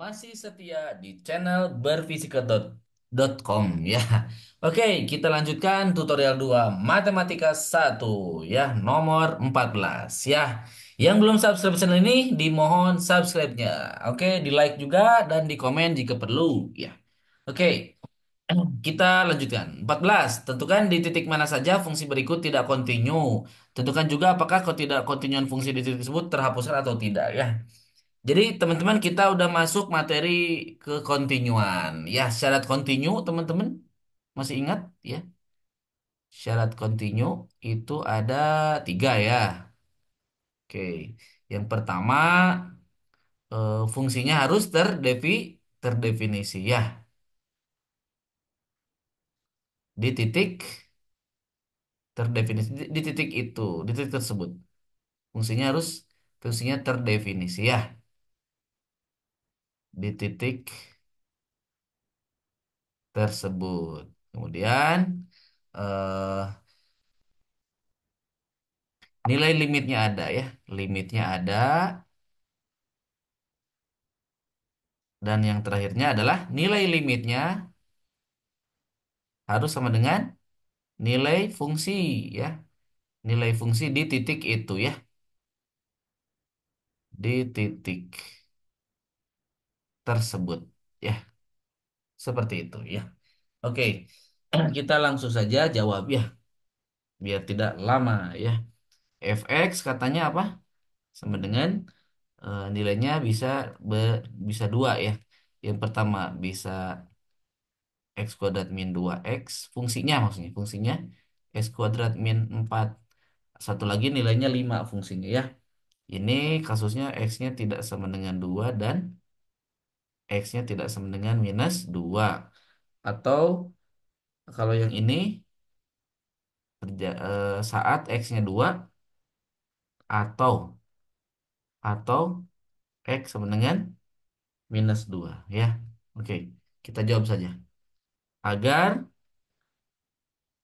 Masih setia di channel berfisika.com ya. Oke, kita lanjutkan tutorial 2 Matematika 1 ya, nomor 14 ya. Yang belum subscribe channel ini dimohon subscribe-nya. Oke, di-like juga dan di komen jika perlu ya. Oke, kita lanjutkan. 14. Tentukan di titik mana saja fungsi berikut tidak kontinu. Tentukan juga apakah ketidakkontinuan fungsi di titik tersebut terhapuskan atau tidak ya. Jadi teman-teman kita udah masuk materi ke kontinuan. Ya, syarat kontinu teman-teman masih ingat ya? Syarat kontinu itu ada tiga ya. Oke, yang pertama fungsinya harus terdefinisi ya di titik terdefinisi di titik itu di titik tersebut fungsinya terdefinisi ya di titik tersebut. Kemudian eh, nilai limitnya ada ya. Limitnya ada. Dan yang terakhirnya adalah nilai limitnya harus sama dengan nilai fungsi ya. Nilai fungsi di titik itu ya. Di titik tersebut ya. Seperti itu ya. Oke. Kita langsung saja jawab ya. Biar tidak lama ya. Fx katanya apa? Sama dengan nilainya bisa dua ya. Yang pertama bisa x kuadrat min 2x fungsinya maksudnya fungsinya x kuadrat min 4 satu lagi nilainya 5 fungsinya ya ini kasusnya x-nya tidak sama dengan 2 dan x-nya tidak sama dengan minus 2 atau kalau yang ini saat x-nya 2 atau atau x sama dengan minus 2 ya oke kita jawab saja agar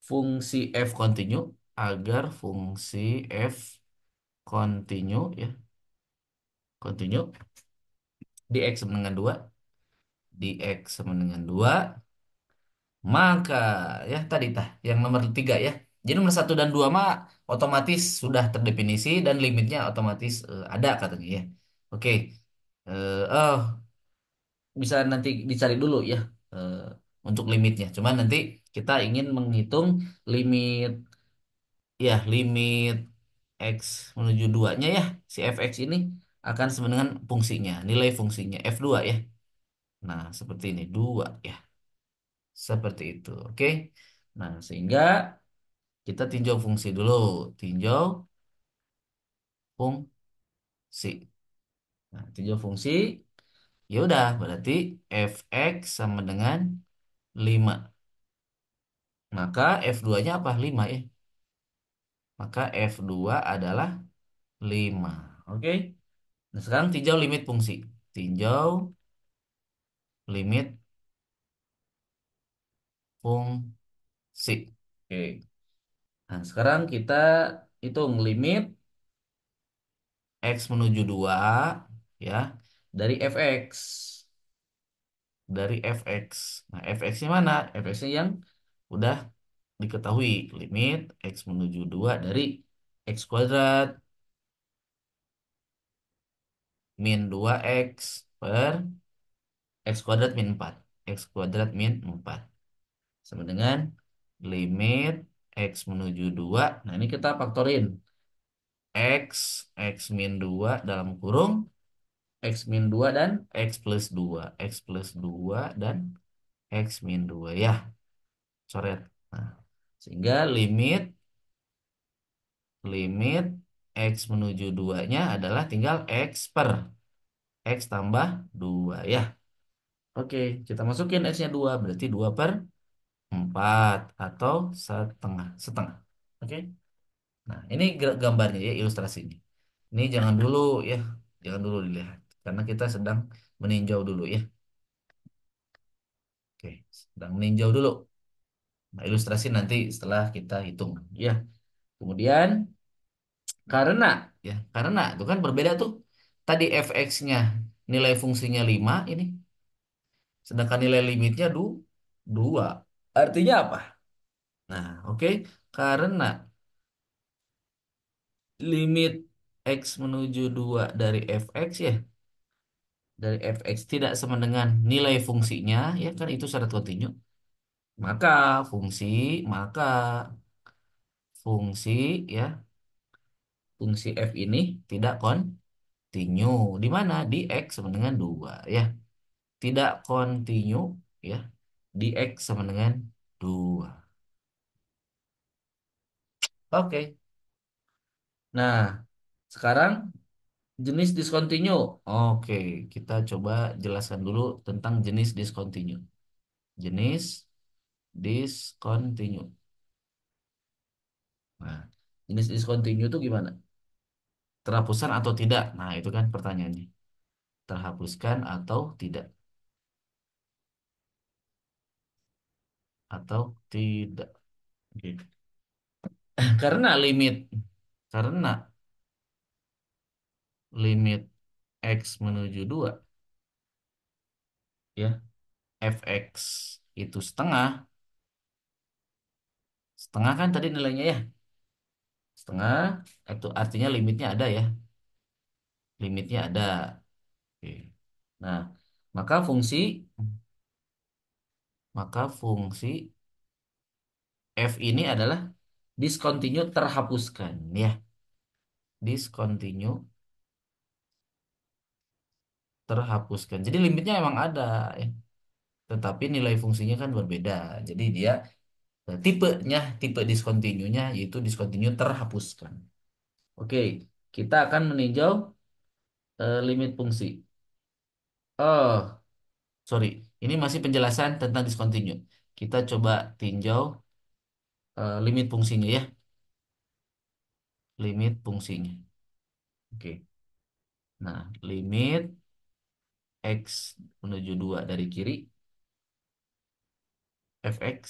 fungsi f kontinu agar fungsi f kontinu ya kontinu di X sama dengan 2 di X sama dengan 2 maka ya tadi yang nomor 3 ya jadi nomor satu dan 2 mah otomatis sudah terdefinisi dan limitnya otomatis ada katanya ya oke oh bisa nanti dicari dulu ya eh, untuk limitnya cuman nanti kita ingin menghitung limit ya limit X menuju 2-nya ya si fx ini akan sama dengan fungsinya nilai fungsinya F2 ya. Nah, seperti ini dua ya, seperti itu. Oke. Nah, sehingga kita tinjau fungsi dulu, tinjau fungsi. Nah, tinjau fungsi, ya udah berarti fx sama dengan 5. Maka f2-nya apa? 5 ya. Maka f2 adalah 5. Oke. Nah, sekarang tinjau limit fungsi. Tinjau limit fungsi. Oke. Nah, sekarang kita hitung limit X menuju 2 ya dari fx dari fx. Nah, fx-nya mana? Fx-nya yang udah diketahui limit X menuju 2 dari X kuadrat min 2x per X kuadrat min 4. X kuadrat min 4 sama dengan limit X menuju 2. Nah, ini kita faktorin. X, X min 2 dalam kurung X min 2 dan X plus 2 X plus 2 dan X min 2 ya, coret. Nah, sehingga limit limit X menuju 2-nya adalah tinggal X per X tambah 2 ya. Oke, kita masukin X-nya 2 berarti 2 per 4 atau setengah. Setengah. Oke. Nah, ini gambarnya ya, ilustrasi ini. Ini jangan dulu ya, jangan dulu dilihat. Karena kita sedang meninjau dulu ya. Oke, sedang meninjau dulu. Nah, ilustrasi nanti setelah kita hitung ya. Kemudian karena ya, karena itu kan berbeda tuh. Tadi fx-nya nilai fungsinya 5 ini, sedangkan nilai limitnya 2. Artinya apa? Nah, oke. Karena limit x menuju 2 dari fx ya, dari fx tidak sama dengan nilai fungsinya, ya kan itu syarat kontinu. Maka fungsi, maka fungsi ya, fungsi f ini tidak kontinu. Di mana? Di x sama dengan 2 ya. Tidak kontinu ya di x sama dengan 2. Oke. Nah, sekarang jenis diskontinu. Oke, kita coba jelaskan dulu tentang jenis diskontinu. Jenis diskontinu. Nah, jenis diskontinu itu gimana? Terhapuskan atau tidak? Nah, itu kan pertanyaannya. Terhapuskan atau tidak? Atau tidak? Oke. Karena limit x menuju 2 ya, fx itu setengah. Setengah kan tadi nilainya ya. Setengah itu artinya limitnya ada ya. Limitnya ada. Oke. Nah, maka fungsi maka fungsi f ini adalah discontinue terhapuskan ya. Discontinue terhapuskan. Jadi limitnya emang ada ya. Tetapi nilai fungsinya kan berbeda. Jadi dia tipe discontinue-nya yaitu discontinue terhapuskan. Oke, kita akan meninjau limit fungsi. Oh, sorry. Ini masih penjelasan tentang discontinue. Kita coba tinjau limit fungsinya ya. Limit fungsinya. Oke. Nah, limit x menuju 2 dari kiri, fx,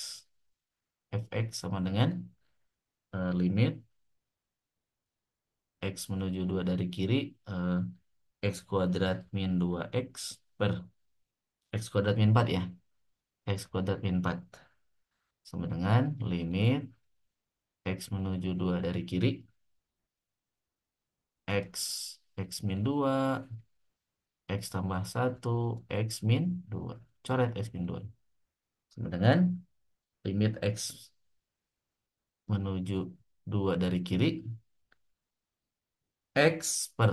fx sama dengan limit x menuju 2 dari kiri, eh, x kuadrat min 2x per x kuadrat min 4 ya. X kuadrat min 4 sama dengan limit x menuju 2 dari kiri, x min 2 x tambah 1 x min 2 coret x min 2 sama dengan limit x menuju 2 dari kiri, x per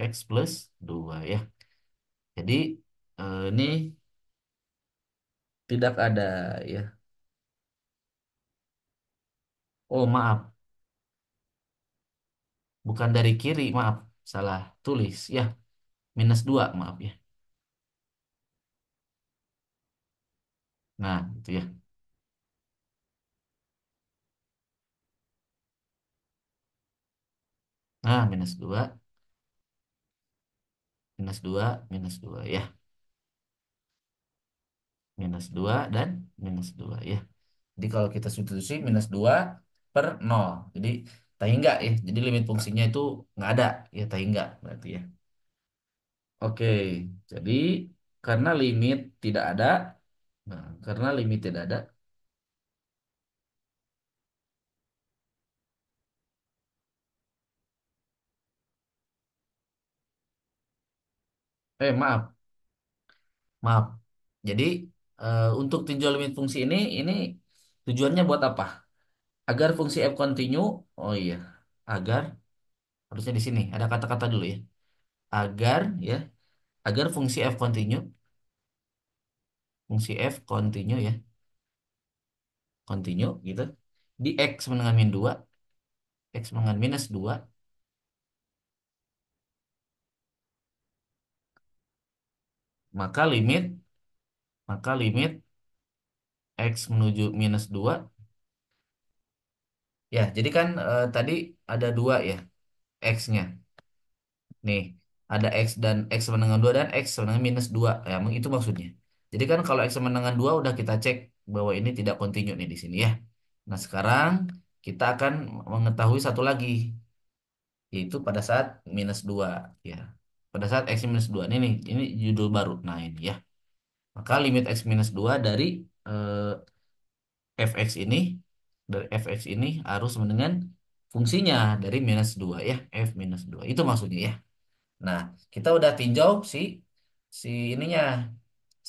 x plus 2 ya. Jadi ini tidak ada ya. Oh maaf, bukan dari kiri, maaf, salah tulis ya. -2 maaf ya. Nah itu ya. Nah minus dua ya. -2 dan -2 ya. Jadi kalau kita substitusi -2 per 0. Jadi tahi enggak ya. Jadi limit fungsinya itu nggak ada ya, tahi enggak berarti ya. Oke, jadi karena limit tidak ada, nah, karena limit tidak ada, maaf, maaf. Jadi untuk tinjau limit fungsi ini tujuannya buat apa? Agar fungsi f continue, oh iya, agar harusnya di sini ada kata-kata dulu ya. Agar ya, agar fungsi f continue ya, continue gitu. Di x sama dengan min 2, x sama dengan -2, maka limit maka limit x menuju -2 ya. Jadi kan tadi ada 2 ya x-nya. Nih, ada x dan x sama dengan 2 dan x sama dengan -2. Ya, emang itu maksudnya. Jadi kan kalau x sama dengan 2 udah kita cek bahwa ini tidak kontinu nih di sini ya. Nah, sekarang kita akan mengetahui satu lagi, yaitu pada saat -2 ya. pada saat x minus 2 ini judul baru. Nah, ini ya. Maka limit x minus 2 dari eh, fx ini harus sama dengan fungsinya dari minus 2 ya, f minus 2. Itu maksudnya ya. Nah, kita udah tinjau si si ininya,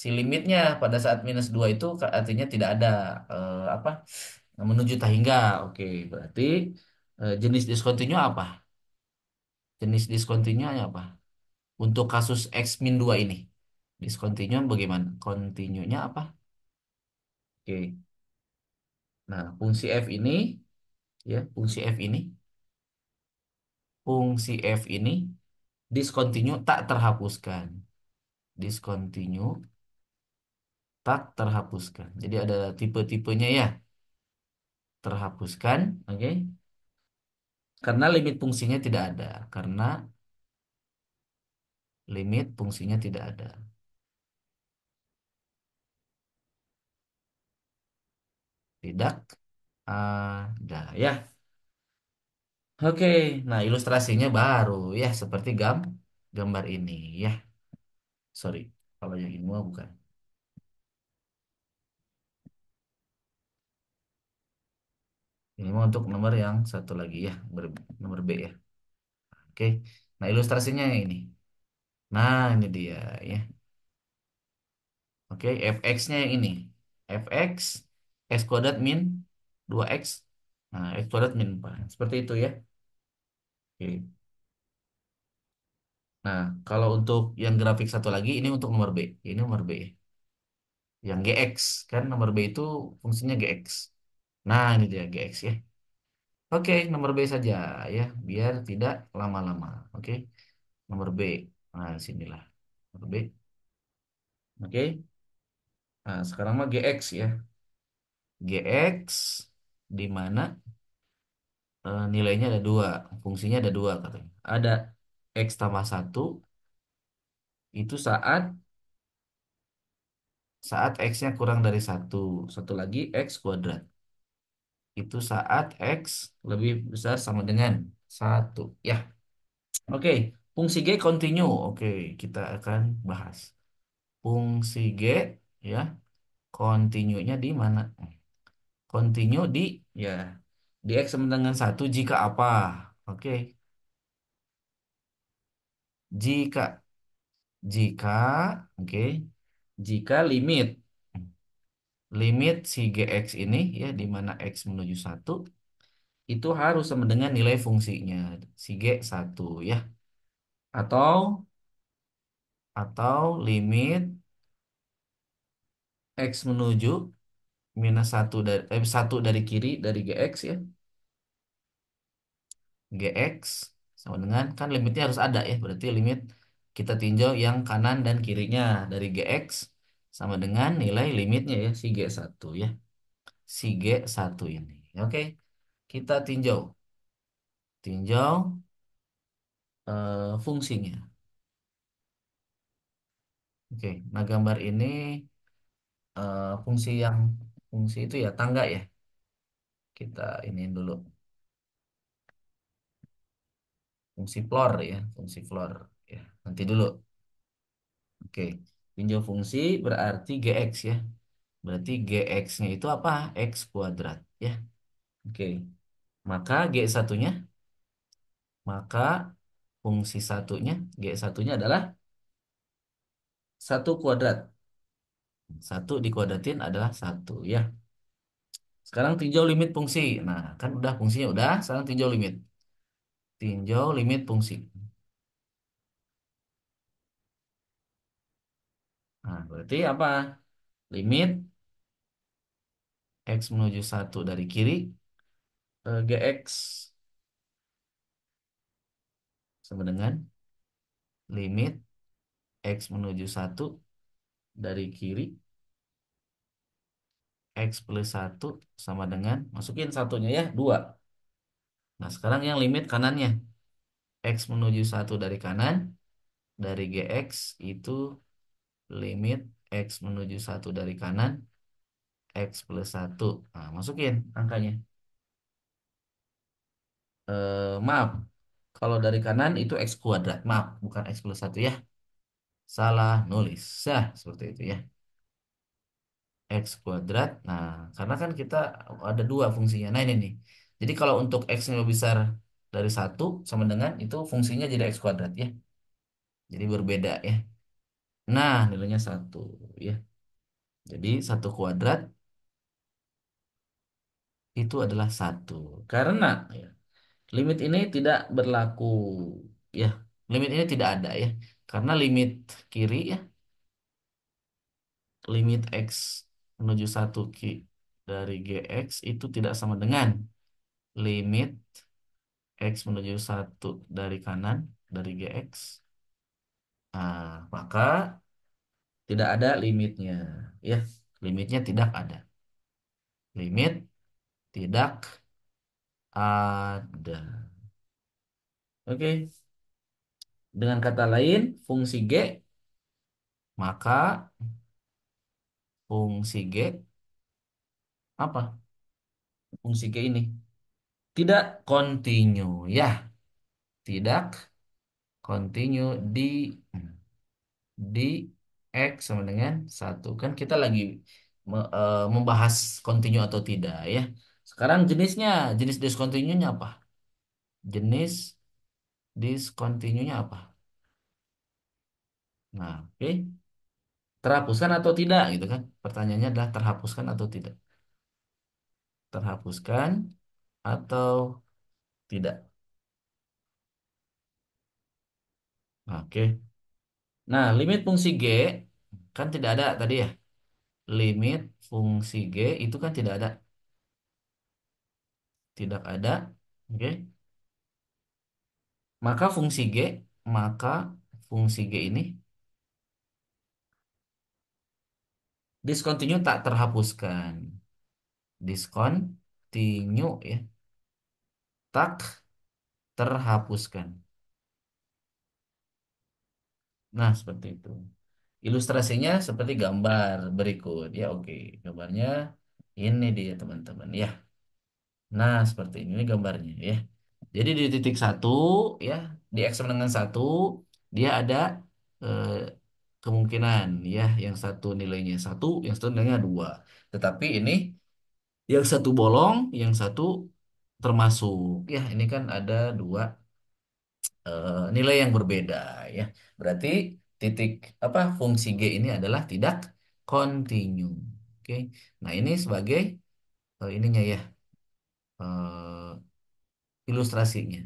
si limitnya pada saat minus 2 itu artinya tidak ada apa? Menuju tak hingga. Oke, berarti jenis discontinue apa? Jenis discontinue apa? Untuk kasus X min 2 ini. Discontinue bagaimana? Continue-nya apa? Oke. Nah, fungsi F ini, fungsi F ini discontinue tak terhapuskan. Discontinue tak terhapuskan. Jadi ada tipe-tipenya ya, terhapuskan, oke? Karena limit fungsinya tidak ada. Karena limit fungsinya tidak ada. Tidak ada ya. Oke, nah ilustrasinya baru ya seperti gambar ini ya. Sorry, kalau yang ini mah bukan. Ini mah untuk nomor yang satu lagi ya, nomor B ya. Oke, nah ilustrasinya yang ini. Nah ini dia ya. Oke, fx-nya yang ini. Fx, x kuadrat min 2x. Nah, x kuadrat min 4. Seperti itu ya. Oke. Nah, kalau untuk yang grafik satu lagi, ini untuk nomor B. Ini nomor B. Yang gx, kan nomor B itu fungsinya gx. Nah, ini dia gx ya. Oke, nomor B saja ya, biar tidak lama-lama. Oke, nomor B. Nah, sinilah. Nomor B. Oke. Nah, sekarang mah gx ya. Gx di mana nilainya ada dua, fungsinya ada dua katanya. Ada x tambah satu itu saat x-nya kurang dari satu. Satu lagi x kuadrat. Itu saat x lebih besar sama dengan satu. Ya, oke. Fungsi G continue. Oke, kita akan bahas. Fungsi G ya, continue-nya di mana? Continue ya di x sama dengan satu jika apa? Oke, jika jika oke, jika limit si gx ini ya di mana x menuju satu itu harus sama dengan nilai fungsinya si g satu ya, atau limit x menuju minus satu dari satu dari kiri dari gx ya, gx sama dengan kan limitnya harus ada ya, berarti limit kita tinjau yang kanan dan kirinya dari gx sama dengan nilai limitnya ya si g satu ya, si g satu ini. Oke, kita tinjau fungsinya. Oke, nah gambar ini fungsi itu ya tangga ya. Kita ini dulu fungsi floor ya, fungsi floor ya. Nanti dulu. Oke, tinjau fungsi berarti gx ya. Berarti gx-nya itu apa? X kuadrat ya. Oke, maka g satunya, maka fungsi satunya, g satunya adalah satu kuadrat. Satu dikuadratin adalah satu ya. Sekarang tinjau limit fungsi. Nah, kan udah fungsinya udah, sekarang tinjau limit. Tinjau limit fungsi. Nah, berarti apa? Limit x menuju satu dari kiri, gx sama dengan limit x menuju satu dari kiri, x plus satu sama dengan, masukin satunya ya, 2. Nah, sekarang yang limit kanannya, x menuju satu dari kanan, dari gx itu limit x menuju satu dari kanan, x plus satu. Nah, masukin angkanya. Maaf, Kalau dari kanan itu X kuadrat. Maaf, bukan X plus 1 ya. Salah nulis. Seperti itu ya. X kuadrat. Nah, karena kan kita ada dua fungsinya. Nah, ini nih. Jadi kalau untuk X yang lebih besar dari satu sama dengan itu fungsinya jadi X kuadrat ya. Jadi berbeda ya. Nah, nilainya satu ya. Jadi satu kuadrat itu adalah satu. Karena ya, limit ini tidak berlaku ya. Limit ini tidak ada ya. Karena limit kiri ya, limit X menuju satu dari GX itu tidak sama dengan limit X menuju satu dari kanan dari GX. Nah, maka tidak ada limitnya ya. Limitnya tidak ada. Limit tidak ada. Oke. Dengan kata lain, fungsi G, maka fungsi G apa? Fungsi G ini tidak kontinu ya, tidak kontinu di X sama dengan satu. Kan kita lagi membahas kontinu atau tidak ya. Sekarang jenisnya, jenis diskontinunya apa? Jenis diskontinunya apa? Nah, oke. Terhapuskan atau tidak gitu kan? Pertanyaannya adalah terhapuskan atau tidak? Terhapuskan atau tidak? Oke. Nah, limit fungsi G kan tidak ada tadi ya. Limit fungsi G itu kan tidak ada. Tidak ada. Oke. Maka fungsi G, maka fungsi G ini discontinue tak terhapuskan. Discontinue ya, tak terhapuskan. Nah, seperti itu. Ilustrasinya seperti gambar berikut. Ya, oke. Gambarnya ini dia, teman-teman. Ya. Nah, seperti ini gambarnya ya. Jadi di titik satu ya, di X sama dengan satu, dia ada eh, kemungkinan ya, yang satu nilainya satu, yang satu nilainya dua. Tetapi ini yang satu bolong, yang satu termasuk. Ya, ini kan ada dua nilai yang berbeda ya. Berarti titik apa fungsi G ini adalah tidak kontinu. Oke. Nah, ini sebagai ininya ya, eh, ilustrasinya.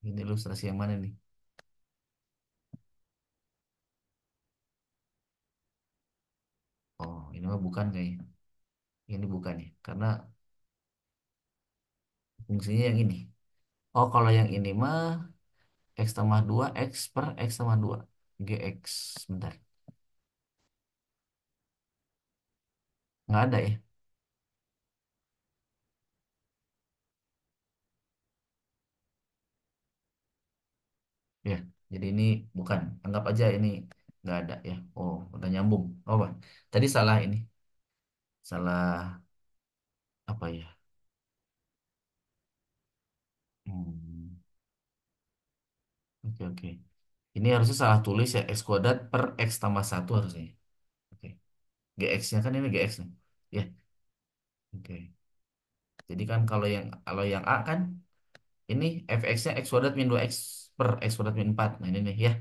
Ini ilustrasi yang mana nih? Oh, ini mah bukan kayaknya. Ini bukan ya, karena fungsinya yang ini. Oh, kalau yang ini mah X tambah 2 X per X tambah 2 GX. Sebentar. Nggak ada ya? Ya, jadi ini bukan. Anggap aja ini nggak ada ya. Oh, udah nyambung. Oh, Bang. Tadi salah ini. Salah apa ya? Hmm, oke, oke. Ini harusnya salah tulis ya. X kuadrat per X tambah satu harusnya. Oke. GX-nya kan ini GX nih. Ya, oke. Jadi kan kalau yang A kan ini fx-nya X kuadrat min 2X per X kuadrat min 4. Nah, ini nih ya.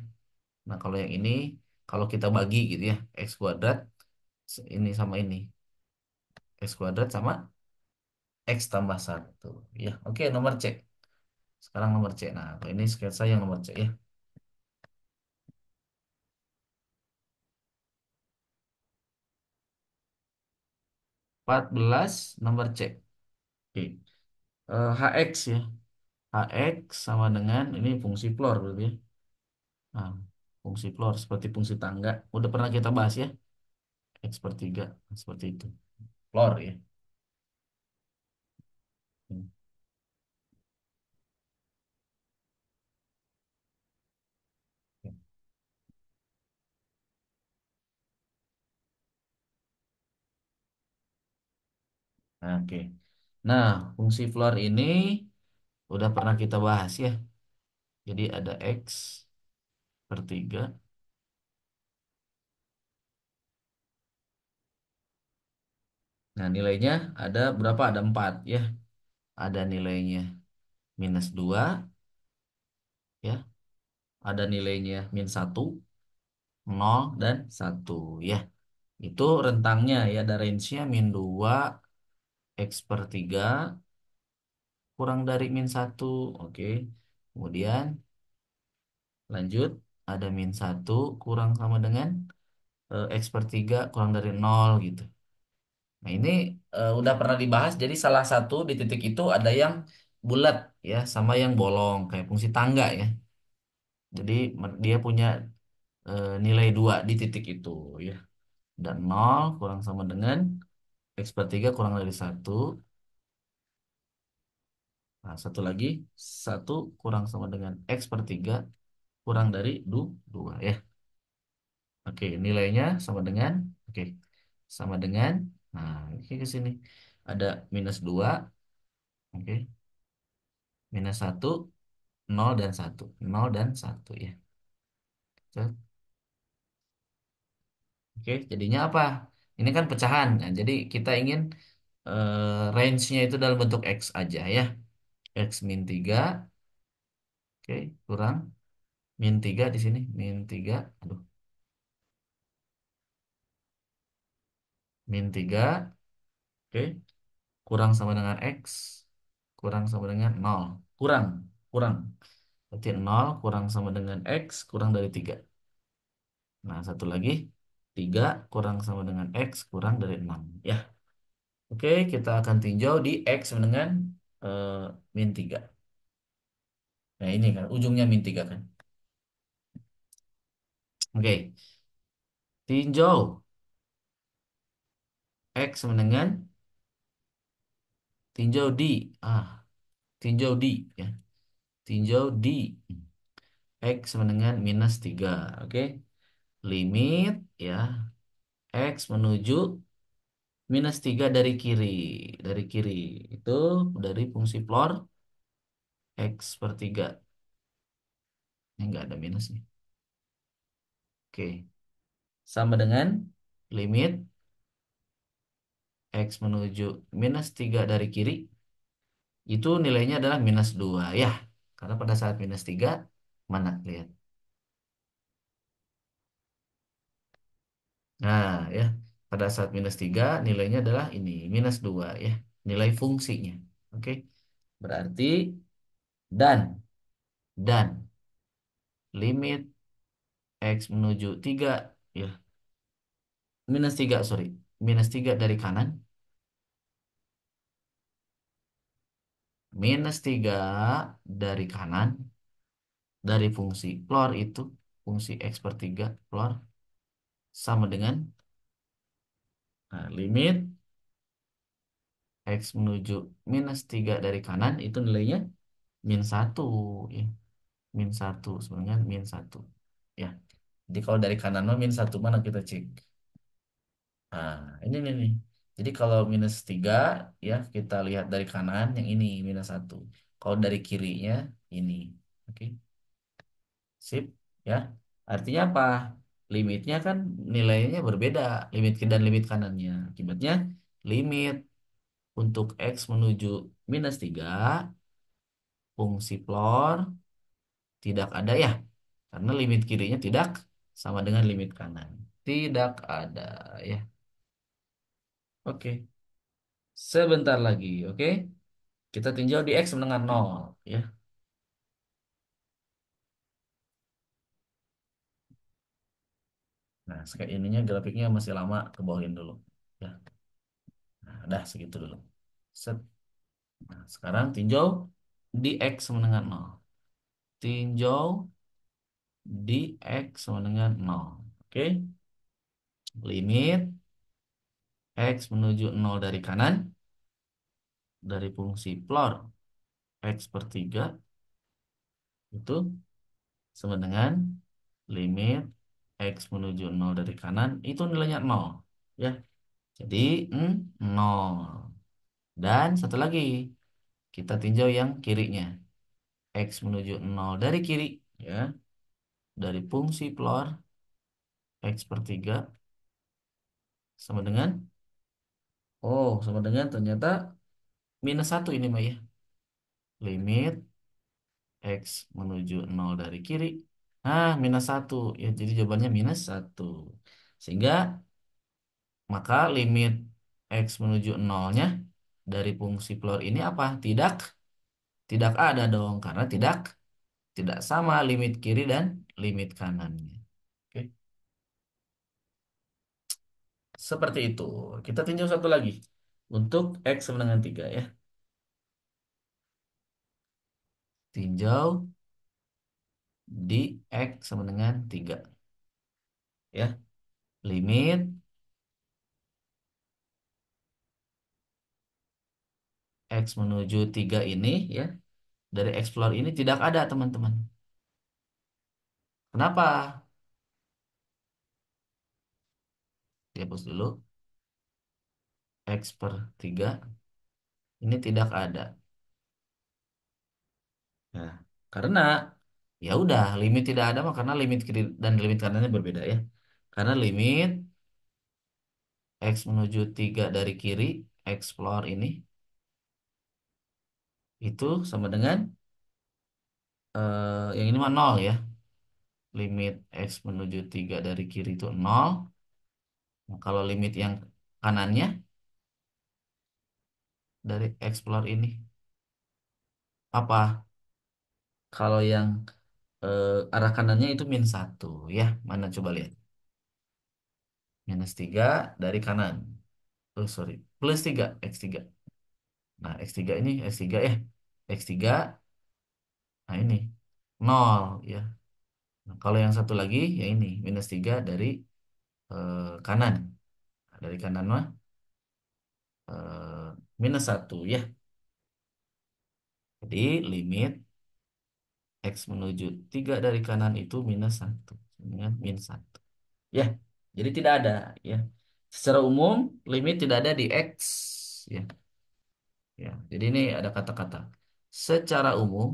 Nah, kalau yang ini kalau kita bagi gitu ya, X kuadrat ini sama ini. X kuadrat sama X tambah satu. Ya, oke, nomor C. Sekarang nomor C. Nah, kalau ini sketsa yang nomor C ya. 14 nomor C. Oke. HX ya. HX sama dengan ini fungsi floor berarti ya. Nah, fungsi floor seperti fungsi tangga. Udah pernah kita bahas ya. X per 3 seperti itu. Floor ya. Hmm. Nah, oke. Nah, fungsi floor ini udah pernah kita bahas ya. Jadi ada X per 3. Nah, nilainya ada berapa? Ada 4 ya. Ada nilainya -2 ya. Ada nilainya -1, 0, dan 1 ya. Itu rentangnya ya, ada range-nya -2 X per 3 kurang dari -1. Oke. Kemudian lanjut, ada -1 kurang sama dengan X per 3 kurang dari 0 gitu. Nah, ini udah pernah dibahas. Jadi salah satu di titik itu ada yang bulat ya, sama yang bolong kayak fungsi tangga ya. Jadi dia punya nilai 2 di titik itu ya. Dan 0 kurang sama dengan X per 3 kurang dari 1. Nah, satu lagi, 1 kurang sama dengan X per 3 kurang dari 2 ya. Oke, nilainya sama dengan, oke, sama dengan, nah, ini ke sini. Ada -2, oke, -1, 0 dan 1, 0 dan 1 ya. Cek. Oke, jadinya apa? Ini kan pecahan. Nah, jadi kita ingin range-nya itu dalam bentuk X aja ya. X -3, oke, kurang -3 di sini, -3, aduh, -3, oke, kurang sama dengan X, kurang sama dengan 0, kurang, kurang. Berarti 0 kurang sama dengan X kurang dari 3. Nah, satu lagi, 3 kurang sama dengan X kurang dari 6 ya. Oke, kita akan tinjau di X dengan eh, -3. Nah, ini kan ujungnya -3 kan. Oke, tinjau X sama dengan tinjau di ah tinjau di ya. Tinjau di X sama dengan -3. Oke. Limit ya X menuju -3 dari kiri. Dari kiri itu dari fungsi floor X per 3. Ini enggak ada minus nih. Oke. Sama dengan limit X menuju -3 dari kiri. Itu nilainya adalah -2 ya. Karena pada saat -3 mana lihat. Nah ya. Pada saat -3 nilainya adalah ini -2 ya. Nilai fungsinya. Oke. Berarti dan limit X menuju 3 ya. -3 sorry. -3 dari kanan. -3 dari kanan. Dari fungsi floor itu. Fungsi X per 3 floor. Sama dengan limit X menuju -3 dari kanan. Itu nilainya -1 ya. -1 sebenarnya -1 ya. Jadi kalau dari kanan mah -1 mana kita cek. Nah, ini nih. Jadi kalau -3 ya kita lihat dari kanan yang ini -1. Kalau dari kirinya ini. Oke, sip ya. Artinya apa? Limitnya kan nilainya berbeda, limit kiri dan limit kanannya. Akibatnya limit untuk X menuju -3 fungsi floor tidak ada ya. Karena limit kirinya tidak sama dengan limit kanan. Tidak ada ya. Oke. Sebentar lagi, oke? Kita tinjau di X sama dengan 0 ya. Nah, sekarang ininya grafiknya masih lama, ke bawahin dulu. Ya, nah, udah segitu dulu. Set. Nah, sekarang tinjau di X sama dengan 0. Tinjau di X sama dengan 0. Oke? Limit X menuju 0 dari kanan. Dari fungsi floor X per 3 itu sama dengan limit X menuju 0 dari kanan. Itu nilainya 0. Ya, jadi 0. Dan satu lagi, kita tinjau yang kirinya. X menuju 0 dari kiri, ya, dari fungsi floor X per 3 sama dengan, oh, sama dengan ternyata -1 ini Mah ya. Limit X menuju 0 dari kiri. -1. Ya, jadi jawabannya -1. Sehingga maka limit X menuju nolnya dari fungsi floor ini apa? Tidak ada dong, karena tidak sama limit kiri dan limit kanannya. Oke, seperti itu. Kita tinjau satu lagi. Untuk X sama dengan 3 ya. Tinjau di X sama dengan 3 ya. Limit X menuju 3 ini ya. Dari explore ini tidak ada teman-teman. Kenapa? Dihapus dulu. X per 3 ini tidak ada. Nah, karena ya udah limit tidak ada mah karena limit kiri dan limit kanannya berbeda ya. Karena limit X menuju 3 dari kiri explore ini itu sama dengan yang ini mah 0 ya. Limit X menuju 3 dari kiri itu 0. Nah, kalau limit yang kanannya dari explore ini apa? Kalau yang arah kanannya itu -1 ya. Mana coba lihat. -3 dari kanan. Oh sorry. +3 X3. Nah X3 ini X3 ya. X3. Nah ini 0 ya. Nah, kalau yang satu lagi ya ini -3 dari kanan. Nah, dari kanan mah -1 ya. Jadi limit X menuju 3 dari kanan itu -1. Dengan -1. Ya. Jadi tidak ada ya. Secara umum limit tidak ada di X ya. Ya, jadi ini ada kata-kata. Secara umum,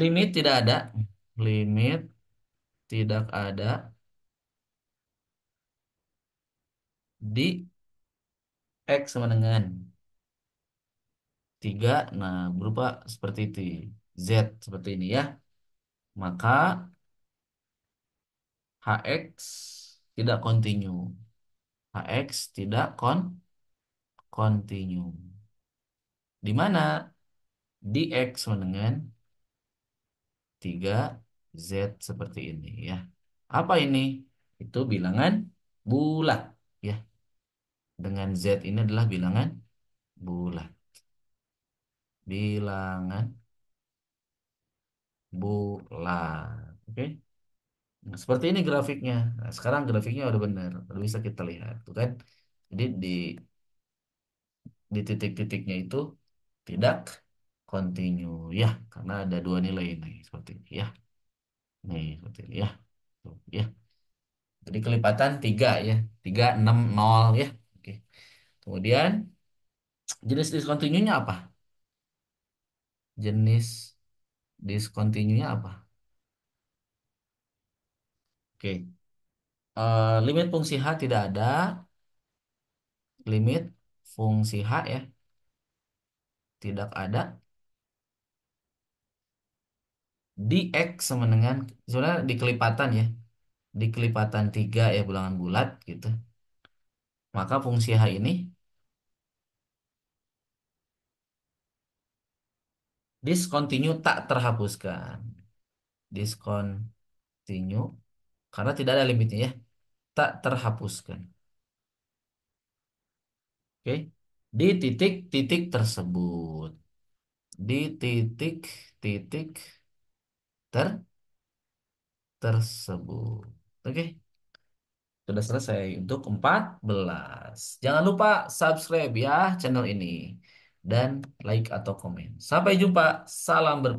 limit tidak ada. Limit tidak ada di X sama dengan 3. Nah, berupa seperti itu. Z seperti ini ya. Maka HX tidak kontinu. HX tidak kontinu. Di mana di X sama dengan 3 Z seperti ini ya. Apa ini? Itu bilangan bulat ya. Dengan Z ini adalah bilangan bulat. Bilangan bulat. Oke. Nah, seperti ini grafiknya. Nah, sekarang grafiknya udah benar. Udah bisa kita lihat. Tuh kan. Jadi di titik-titiknya itu tidak continue ya. Karena ada dua nilai nih. Seperti ini ya. Nih seperti ini ya. Tuh, ya. Jadi kelipatan 3 ya. 3, 6, 0 ya. Oke. Kemudian jenis discontinue-nya apa? Jenis discontinue-nya apa? Oke. Limit fungsi H tidak ada. Limit fungsi H ya. Tidak ada. Di X sama dengan. Sebenarnya di kelipatan ya. Di kelipatan 3 ya bilangan bulat gitu. Maka fungsi H ini discontinue tak terhapuskan. Discontinue. Karena tidak ada limitnya ya. Tak terhapuskan. Oke. Di titik-titik tersebut. Di titik-titik tersebut. Oke. Sudah selesai untuk 14. Jangan lupa subscribe ya channel ini. Dan like atau komen. Sampai jumpa. Salam berpikir.